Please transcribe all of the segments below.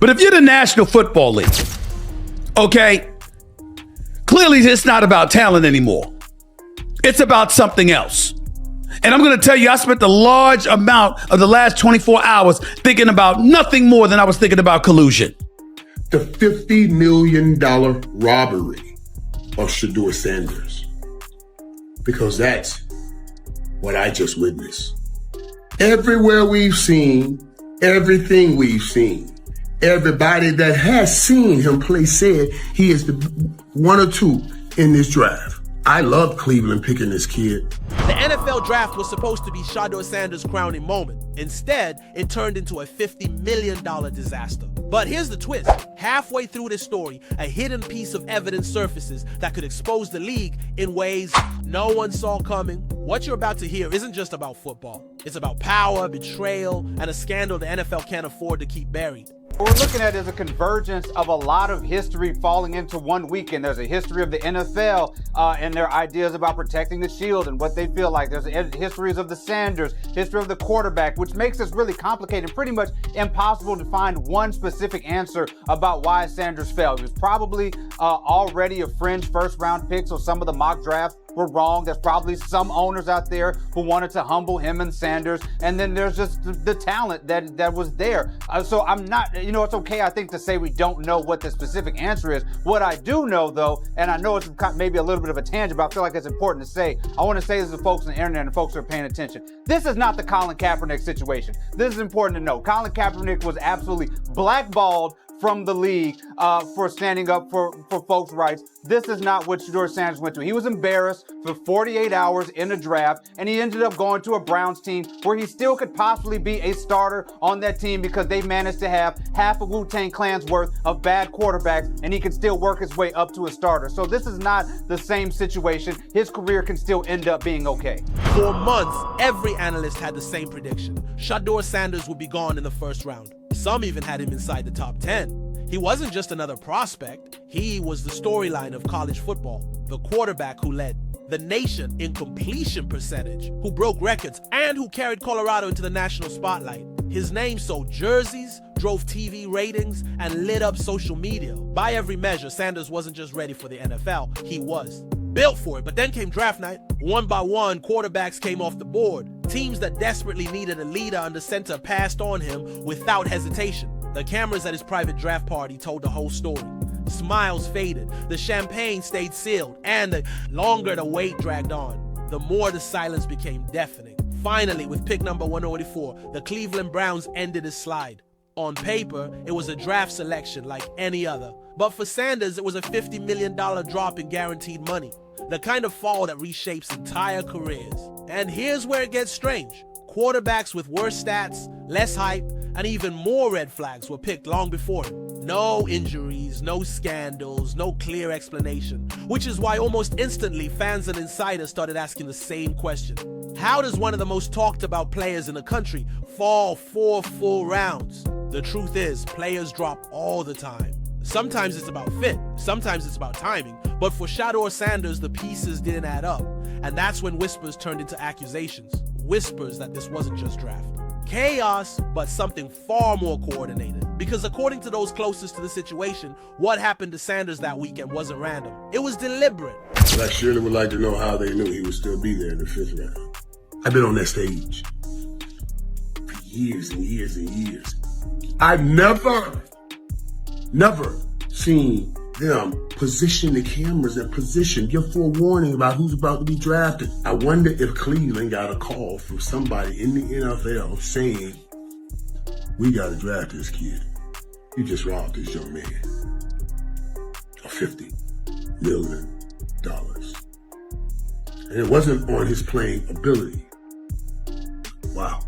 But if you're the National Football League, okay, clearly it's not about talent anymore. It's about something else. And I'm going to tell you, I spent a large amount of the last 24 hours thinking about nothing more than I was thinking about collusion. The $50 million robbery of Shadur Sanders. Because that's what I just witnessed. Everywhere we've seen, everything we've seen, everybody that has seen him play said he is the one or two in this draft. I love Cleveland picking this kid. The NFL draft was supposed to be Shadur Sanders' crowning moment. Instead, it turned into a $50 million disaster. But here's the twist. Halfway through this story, a hidden piece of evidence surfaces that could expose the league in ways no one saw coming. What you're about to hear isn't just about football. It's about power, betrayal, and a scandal the NFL can't afford to keep buried. What we're looking at is a convergence of a lot of history falling into one weekend. There's a history of the NFL and their ideas about protecting the shield and what they feel like. There's histories of the Sanders, history of the quarterback, which makes this really complicated and pretty much impossible to find one specific answer about why Sanders fell. He was probably already a fringe first-round pick, so some of the mock drafts were wrong. There's probably some owners out there who wanted to humble him and Sanders, and then there's just the talent that was there. So I'm not, it's okay, I think, to say we don't know what the specific answer is. What I do know, though, and I know it's maybe a little bit of a tangent, but I feel like it's important to say, I want to say this to folks on the internet and folks who are paying attention. This is not the Colin Kaepernick situation. This is important to know. Colin Kaepernick was absolutely blackballed from the league for standing up for folks' rights. This is not what Shadur Sanders went through. He was embarrassed for 48 hours in a draft, and he ended up going to a Browns team where he still could possibly be a starter on that team because they managed to have half of Wu-Tang Clan's worth of bad quarterbacks, and he can still work his way up to a starter. So this is not the same situation. His career can still end up being okay. For months, every analyst had the same prediction. Shadur Sanders would be gone in the first round. Some even had him inside the top 10. He wasn't just another prospect. He was the storyline of college football, the quarterback who led the nation in completion percentage, who broke records, and who carried Colorado into the national spotlight. His name sold jerseys, drove TV ratings, and lit up social media. By every measure, Sanders wasn't just ready for the NFL, he was built for it. But then came draft night. One by one, quarterbacks came off the board. Teams that desperately needed a leader under center passed on him without hesitation. The cameras at his private draft party told the whole story. Smiles faded, the champagne stayed sealed, and the longer the wait dragged on, the more the silence became deafening. Finally, with pick number 184, the Cleveland Browns ended his slide. On paper, it was a draft selection like any other. But for Sanders, it was a $50 million drop in guaranteed money. The kind of fall that reshapes entire careers. And here's where it gets strange. Quarterbacks with worse stats, less hype, and even more red flags were picked long before him. No injuries, no scandals, no clear explanation. Which is why almost instantly fans and insiders started asking the same question. How does one of the most talked about players in the country fall 4 full rounds? The truth is, players drop all the time. Sometimes it's about fit, sometimes it's about timing, but for Shadur Sanders, the pieces didn't add up. And that's when whispers turned into accusations. Whispers that this wasn't just draft. Chaos, but something far more coordinated. Because according to those closest to the situation, what happened to Sanders that weekend wasn't random. It was deliberate. But I surely would like to know how they knew he would still be there in the 5th round. I've been on that stage for years and years and years. I've never seen them position the cameras and give forewarning about who's about to be drafted. I wonder if Cleveland got a call from somebody in the NFL saying, we got to draft this kid. You just robbed this young man of $50 million. And it wasn't on his playing ability. Wow.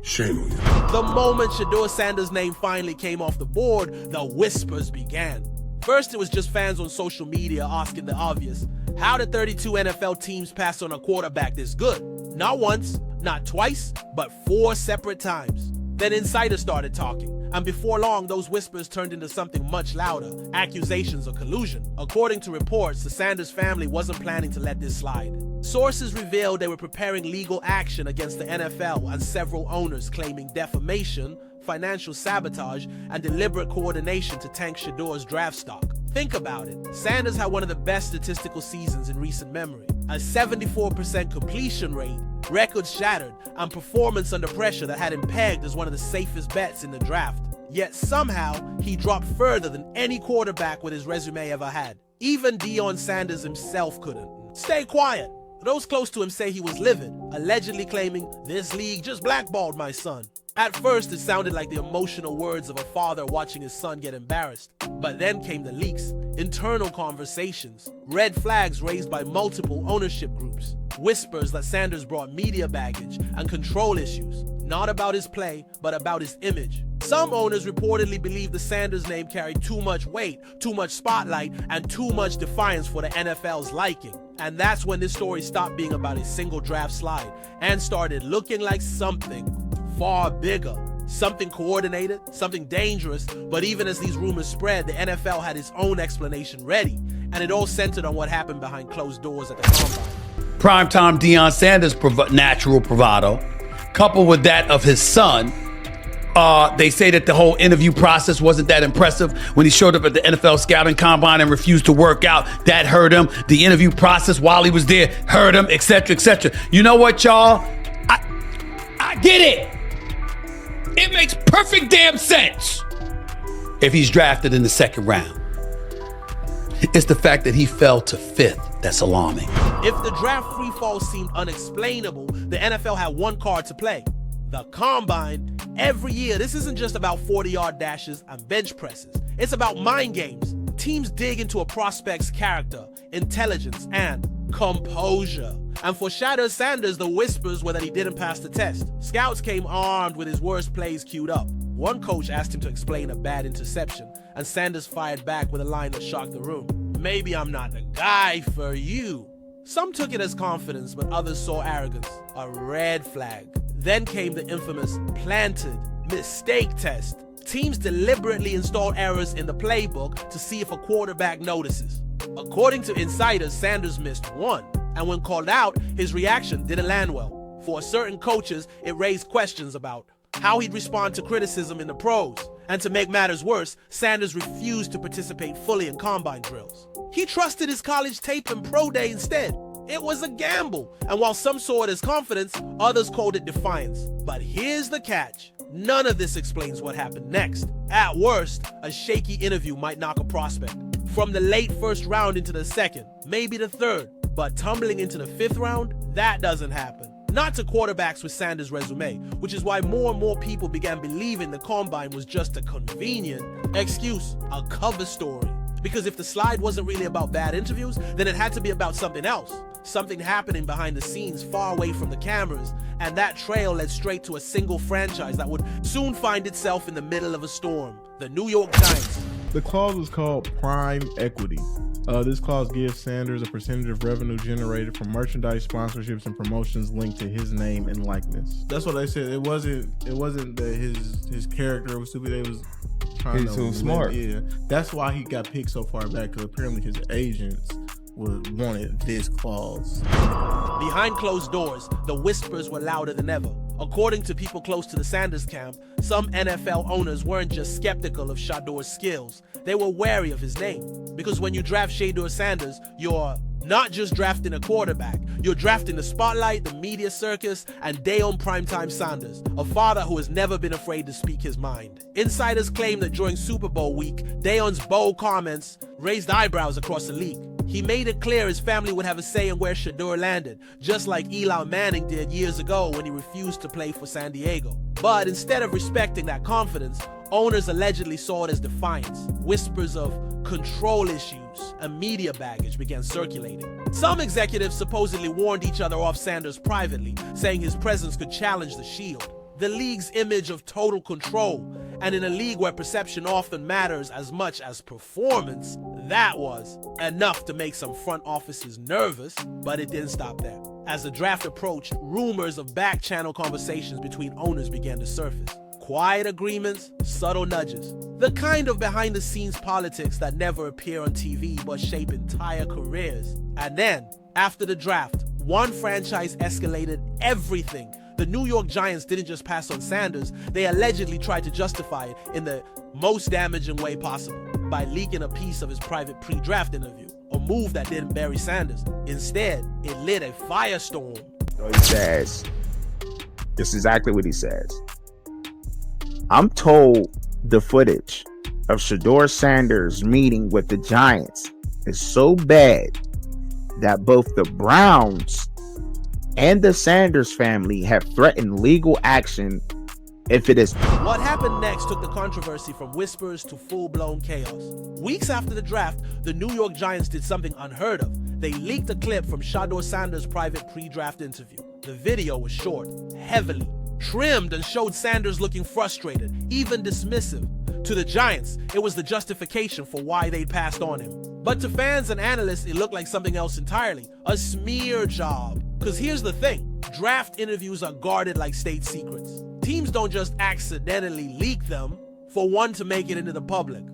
Shame on you. The moment Shadur Sanders' name finally came off the board, the whispers began. First, it was just fans on social media asking the obvious. How did 32 NFL teams pass on a quarterback this good? Not once, not twice, but 4 separate times. Then insiders started talking, and before long, those whispers turned into something much louder, accusations of collusion. According to reports, the Sanders family wasn't planning to let this slide. Sources revealed they were preparing legal action against the NFL and several owners claiming defamation, financial sabotage, and deliberate coordination to tank Shadur's draft stock. Think about it. Sanders had one of the best statistical seasons in recent memory. A 74% completion rate, records shattered, and performance under pressure that had him pegged as one of the safest bets in the draft. Yet somehow, he dropped further than any quarterback with his resume ever had. Even Deion Sanders himself couldn't. Stay quiet. Those close to him say he was livid, allegedly claiming, "This league just blackballed my son." At first, it sounded like the emotional words of a father watching his son get embarrassed. But then came the leaks, internal conversations, red flags raised by multiple ownership groups, whispers that Sanders brought media baggage and control issues, not about his play, but about his image. Some owners reportedly believed the Sanders name carried too much weight, too much spotlight, and too much defiance for the NFL's liking. And that's when this story stopped being about a single draft slide and started looking like something far bigger, something coordinated, something dangerous. But even as these rumors spread, the NFL had its own explanation ready, and it all centered on what happened behind closed doors at the Combine. Primetime Deion Sanders' natural bravado, coupled with that of his son. They say that the whole interview process wasn't that impressive. When he showed up at the NFL scouting combine and refused to work out, that hurt him. The interview process while he was there hurt him, etc., etc. You know what, y'all? I get it. It makes perfect damn sense if he's drafted in the second round. It's the fact that he fell to fifth that's alarming. If the draft free fall seemed unexplainable, the NFL had one card to play: the Combine. Every year, this isn't just about 40-yard dashes and bench presses. It's about mind games. Teams dig into a prospect's character, intelligence, and composure. And for Shadur Sanders, the whispers were that he didn't pass the test. Scouts came armed with his worst plays queued up. One coach asked him to explain a bad interception, and Sanders fired back with a line that shocked the room: "Maybe I'm not the guy for you." Some took it as confidence, but others saw arrogance, a red flag. Then came the infamous planted mistake test. Teams deliberately installed errors in the playbook to see if a quarterback notices. According to insiders, Sanders missed one, and when called out, his reaction didn't land well. For certain coaches, it raised questions about how he'd respond to criticism in the pros. And to make matters worse, Sanders refused to participate fully in combine drills. He trusted his college tape and pro day instead. It was a gamble, and while some saw it as confidence, others called it defiance. But here's the catch: none of this explains what happened next. At worst, a shaky interview might knock a prospect from the late first round into the second, maybe the third, but tumbling into the fifth round, that doesn't happen. Not to quarterbacks with Sanders' resume, which is why more and more people began believing the Combine was just a convenient excuse, a cover story. Because if the slide wasn't really about bad interviews, then it had to be about something else. Something happening behind the scenes far away from the cameras, and that trail led straight to a single franchise that would soon find itself in the middle of a storm: the New York Giants. The clause was called prime equity. This clause gives Sanders a percentage of revenue generated from merchandise, sponsorships, and promotions linked to his name and likeness. That's what they said. It wasn't that his character was stupid. It was trying He's too smart. Yeah, that's why he got picked so far back, because apparently his agents wanted this clause. Behind closed doors, the whispers were louder than ever. According to people close to the Sanders camp, some NFL owners weren't just skeptical of Shadur's skills, they were wary of his name. Because when you draft Shadur Sanders, you're not just drafting a quarterback, you're drafting the spotlight, the media circus, and day-on primetime Sanders, a father who has never been afraid to speak his mind. Insiders claim that during Super Bowl week, Dayon's bold comments raised eyebrows across the league. He made it clear his family would have a say in where Shadur landed, just like Eli Manning did years ago when he refused to play for San Diego. But instead of respecting that confidence, owners allegedly saw it as defiance. Whispers of control issues and media baggage began circulating. Some executives supposedly warned each other off Sanders privately, saying his presence could challenge the Shield. The league's image of total control, and in a league where perception often matters as much as performance, that was enough to make some front offices nervous, but it didn't stop there. As the draft approached, rumors of back-channel conversations between owners began to surface. Quiet agreements, subtle nudges. The kind of behind-the-scenes politics that never appear on TV but shape entire careers. And then, after the draft, one franchise escalated everything The New York Giants didn't just pass on Sanders, they allegedly tried to justify it in the most damaging way possible by leaking a piece of his private pre-draft interview, a move that didn't bury Sanders. Instead, it lit a firestorm. He says, this is exactly what he says. I'm told the footage of Shadur Sanders meeting with the Giants is so bad that both the Browns and the Sanders family have threatened legal action if it is. What happened next took the controversy from whispers to full-blown chaos. Weeks after the draft, the New York Giants did something unheard of. They leaked a clip from Shadur Sanders' private pre-draft interview. The video was short, heavily trimmed, and showed Sanders looking frustrated, even dismissive. To the Giants, it was the justification for why they'd passed on him. But to fans and analysts, it looked like something else entirely, a smear job. Because here's the thing, draft interviews are guarded like state secrets. Teams don't just accidentally leak them for one to make it into the public.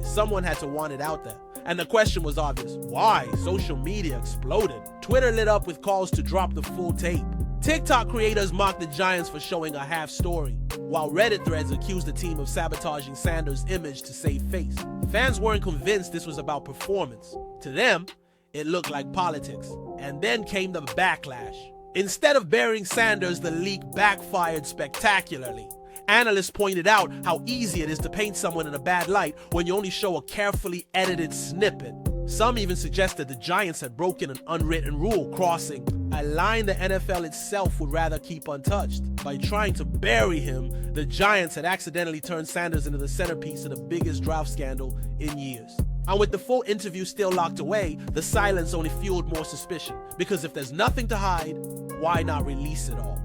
Someone had to want it out there. And the question was obvious. Why? Social media exploded. Twitter lit up with calls to drop the full tape. TikTok creators mocked the Giants for showing a half story, while Reddit threads accused the team of sabotaging Sanders' image to save face. Fans weren't convinced this was about performance. To them, it looked like politics. And then came the backlash. Instead of burying Sanders, the leak backfired spectacularly. Analysts pointed out how easy it is to paint someone in a bad light when you only show a carefully edited snippet. Some even suggested the Giants had broken an unwritten rule, crossing a line the NFL itself would rather keep untouched. By trying to bury him, the Giants had accidentally turned Sanders into the centerpiece of the biggest draft scandal in years. And with the full interview still locked away, the silence only fueled more suspicion. Because if there's nothing to hide, why not release it all?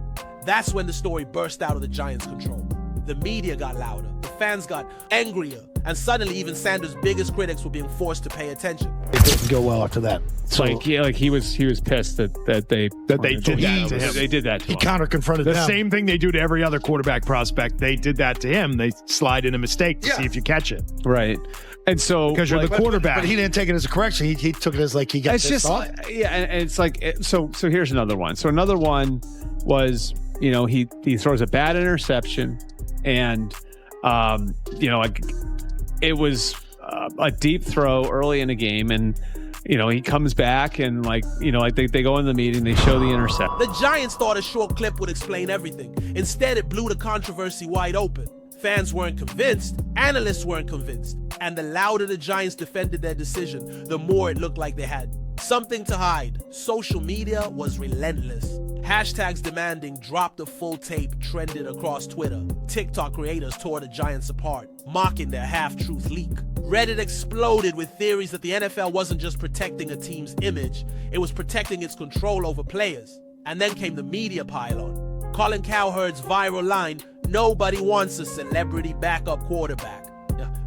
That's when the story burst out of the Giants' control. The media got louder, the fans got angrier, and suddenly even Sanders' biggest critics were being forced to pay attention. It didn't go well after that. So he was pissed that they did that to him. They did that to him. He counter-confronted the them. same thing they do to every other quarterback prospect. They did that to him. They slide in a mistake to see if you catch it. Right. And so because you're the quarterback. But he didn't take it as a correction. He took it as like he got it's just off. Yeah, and it's like so here's another one. So another one was, he throws a bad interception, and it was a deep throw early in the game, and he comes back and they go in the meeting, they show the intercept. The Giants thought a short clip would explain everything. Instead, it blew the controversy wide open. Fans weren't convinced, analysts weren't convinced, and the louder the Giants defended their decision, the more it looked like they had something to hide. Social media was relentless. Hashtags demanding drop the full tape trended across Twitter. TikTok creators tore the Giants apart, mocking their half-truth leak. Reddit exploded with theories that the NFL wasn't just protecting a team's image, it was protecting its control over players. And then came the media pile-on. Colin Cowherd's viral line, "Nobody wants a celebrity backup quarterback,"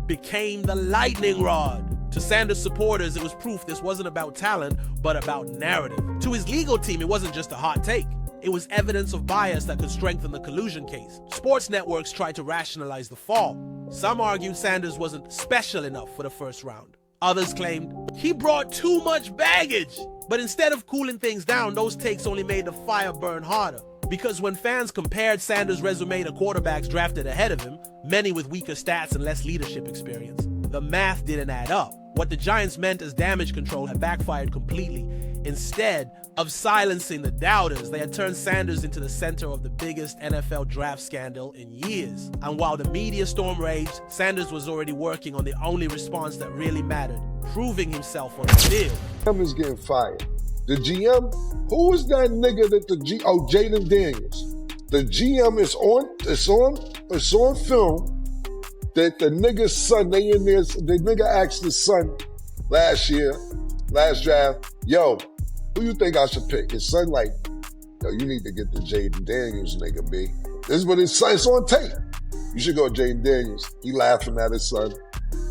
became the lightning rod. To Sanders supporters, it was proof this wasn't about talent, but about narrative. To his legal team, it wasn't just a hot take. It was evidence of bias that could strengthen the collusion case. Sports networks tried to rationalize the fall. Some argued Sanders wasn't special enough for the first round. Others claimed he brought too much baggage. But instead of cooling things down, those takes only made the fire burn harder. Because when fans compared Sanders' resume to quarterbacks drafted ahead of him, many with weaker stats and less leadership experience, the math didn't add up. What the Giants meant as damage control had backfired completely. Instead of silencing the doubters, they had turned Sanders into the center of the biggest NFL draft scandal in years. And while the media storm raged, Sanders was already working on the only response that really mattered, proving himself on the field. GM is getting fired. The GM, who is that nigga that Jaden Daniels. The GM is on film that the nigga's son, the nigga asked his son last draft, yo, who you think I should pick? His son like, yo, you need to get the Jaden Daniels nigga, B. This is what his son, it's on tape. You should go Jaden Daniels. He laughing at his son.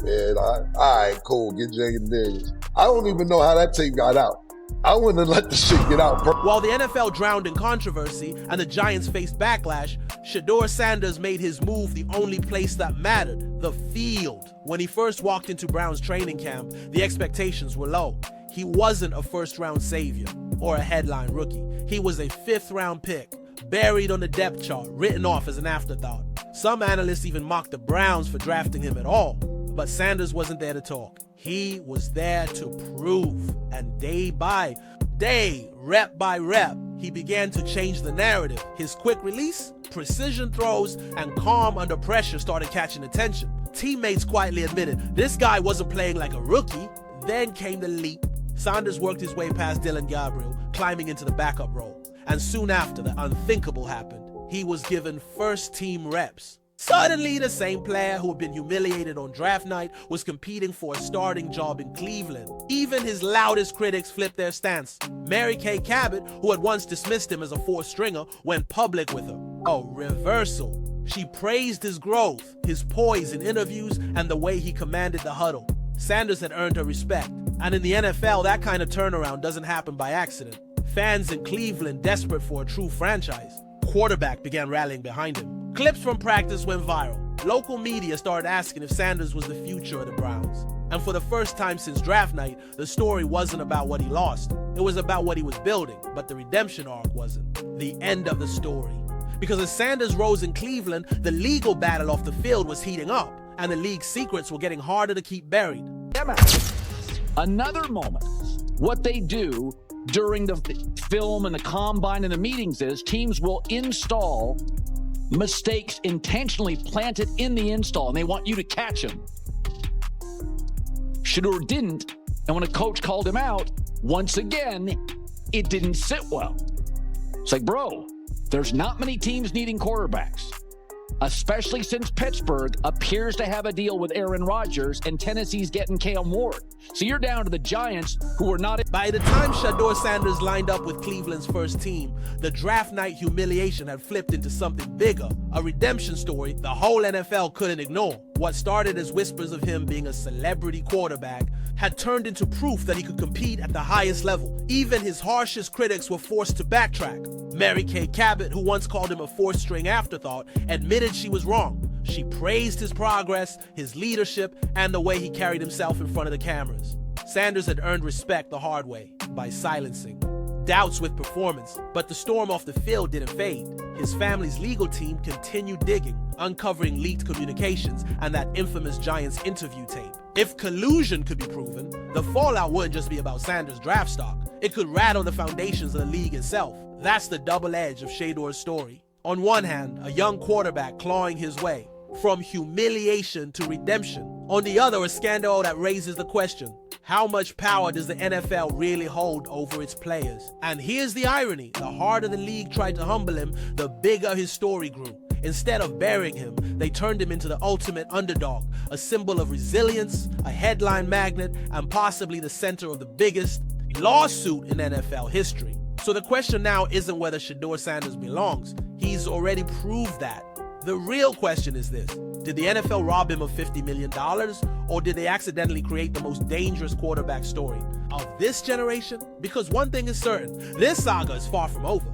And all right, cool, get Jaden Daniels. I don't even know how that tape got out. I wouldn't have let the shit get out. While the NFL drowned in controversy and the Giants faced backlash, Shadur Sanders made his move the only place that mattered, the field. When he first walked into Browns training camp, the expectations were low. He wasn't a first-round savior or a headline rookie. He was a fifth-round pick, buried on the depth chart, written off as an afterthought. Some analysts even mocked the Browns for drafting him at all. But Sanders wasn't there to talk. He was there to prove. And day by day, rep by rep, he began to change the narrative. His quick release, precision throws, and calm under pressure started catching attention. Teammates quietly admitted this guy wasn't playing like a rookie. Then came the leap. Sanders worked his way past Dylan Gabriel, climbing into the backup role. And soon after, the unthinkable happened. He was given first-team reps. Suddenly, the same player who had been humiliated on draft night was competing for a starting job in Cleveland. Even his loudest critics flipped their stance. Mary Kay Cabot, who had once dismissed him as a fourth-stringer, went public with him. A reversal. She praised his growth, his poise in interviews, and the way he commanded the huddle. Sanders had earned her respect. And in the NFL, that kind of turnaround doesn't happen by accident. Fans in Cleveland, desperate for a true franchise, quarterback began rallying behind him. Clips from practice went viral. Local media started asking if Sanders was the future of the Browns. And for the first time since draft night, the story wasn't about what he lost. It was about what he was building, but the redemption arc wasn't. The end of the story. Because as Sanders rose in Cleveland, the legal battle off the field was heating up, and the league's secrets were getting harder to keep buried. Another moment, what they do during the film and the combine and the meetings is teams will install mistakes intentionally planted in the install, and they want you to catch them. Shadur didn't, and when a coach called him out, once again, it didn't sit well. It's like, bro, there's not many teams needing quarterbacks, especially since Pittsburgh appears to have a deal with Aaron Rodgers and Tennessee's getting Cam Ward. So you're down to the Giants, who are not... By the time Shadur Sanders lined up with Cleveland's first team, the draft night humiliation had flipped into something bigger, a redemption story the whole NFL couldn't ignore. What started as whispers of him being a celebrity quarterback had turned into proof that he could compete at the highest level. Even his harshest critics were forced to backtrack. Mary Kay Cabot, who once called him a fourth-string afterthought, admitted she was wrong. She praised his progress, his leadership, and the way he carried himself in front of the cameras. Sanders had earned respect the hard way, by silencing doubts with performance, but the storm off the field didn't fade. His family's legal team continued digging, uncovering leaked communications and that infamous Giants interview tape. If collusion could be proven, the fallout wouldn't just be about Sanders' draft stock. It could rattle the foundations of the league itself. That's the double edge of Shador's story. On one hand, a young quarterback clawing his way from humiliation to redemption. On the other, a scandal that raises the question, how much power does the NFL really hold over its players? And here's the irony. The harder the league tried to humble him, the bigger his story grew. Instead of burying him, they turned him into the ultimate underdog, a symbol of resilience, a headline magnet, and possibly the center of the biggest lawsuit in NFL history. So the question now isn't whether Shadur Sanders belongs. He's already proved that. The real question is this: did the NFL rob him of $50 million, or did they accidentally create the most dangerous quarterback story of this generation? Because one thing is certain, this saga is far from over.